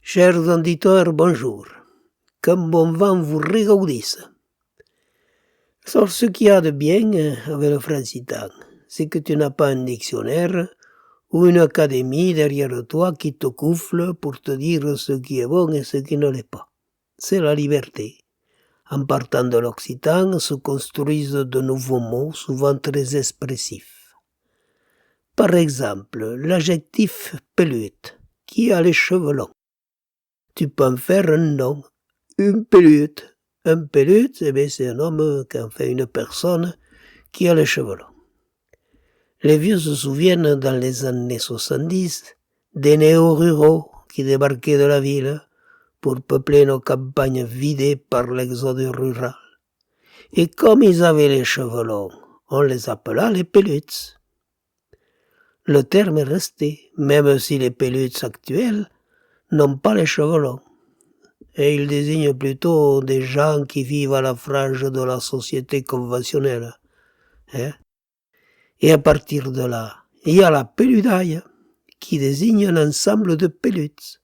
Chers auditeurs, bonjour. Comme bon vent vous régaudisse. Alors, ce qu'il y a de bien avec le francitan, c'est que tu n'as pas un dictionnaire ou une académie derrière toi qui te couffle pour te dire ce qui est bon et ce qui ne l'est pas. C'est la liberté. En partant de l'occitan se construisent de nouveaux mots, souvent très expressifs. Par exemple, l'adjectif pelute, qui a les cheveux longs. Tu peux en faire un nom, une pelute. Un pelute, c'est un homme, enfin une personne, qui a les cheveux longs. Les vieux se souviennent, dans les années 70, des néo-ruraux qui débarquaient de la ville pour peupler nos campagnes vidées par l'exode rural. Et comme ils avaient les cheveux longs, on les appela les pelutes. Le terme est resté, même si les pelutes actuels n'ont pas les cheveux longs. Et il désigne plutôt des gens qui vivent à la frange de la société conventionnelle. Et à partir de là, il y a la peludaille, qui désigne un ensemble de pelutes.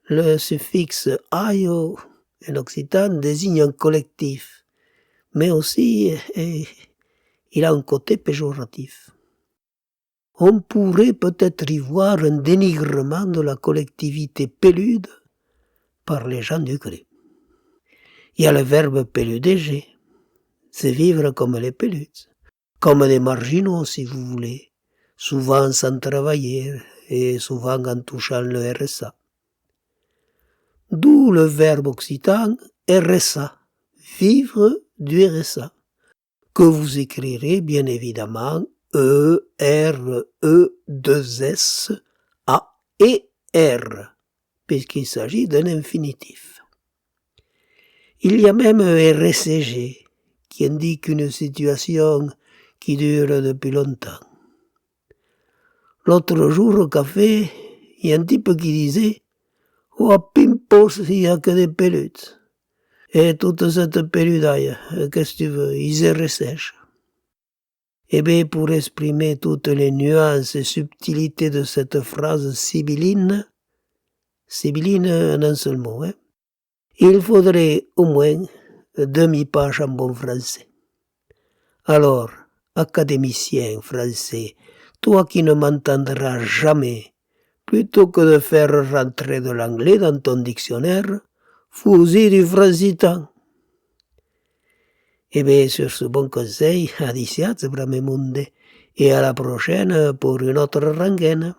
Le suffixe aio, en occitan, désigne un collectif, mais aussi il a un côté péjoratif. On pourrait peut-être y voir un dénigrement de la collectivité pelude par les gens du Cré. Il y a le verbe peludéger, c'est vivre comme les pelutes, comme des marginaux si vous voulez, souvent sans travailler et souvent en touchant le RSA. D'où le verbe occitan RSA, vivre du RSA, que vous écrirez bien évidemment E-R-E-2-S-A-E-R, puisqu'il s'agit d'un infinitif. Il y a même RCG, qui indique une situation qui dure depuis longtemps. L'autre jour au café, il y a un type qui disait « Oh, pimpos, il n'y a que des pelutes. » Et toute cette peludaille, qu'est-ce que tu veux, ils se ressèchent. Eh bien, pour exprimer toutes les nuances et subtilités de cette phrase sibylline en un seul mot, il faudrait au moins demi-page en bon français. Alors, académicien français, toi qui ne m'entendras jamais, plutôt que de faire rentrer de l'anglais dans ton dictionnaire, fous-y du francitan. Eh bien, sur ce bon conseil, adiciats, bramemunde, et à la prochaine pour une autre rengaine.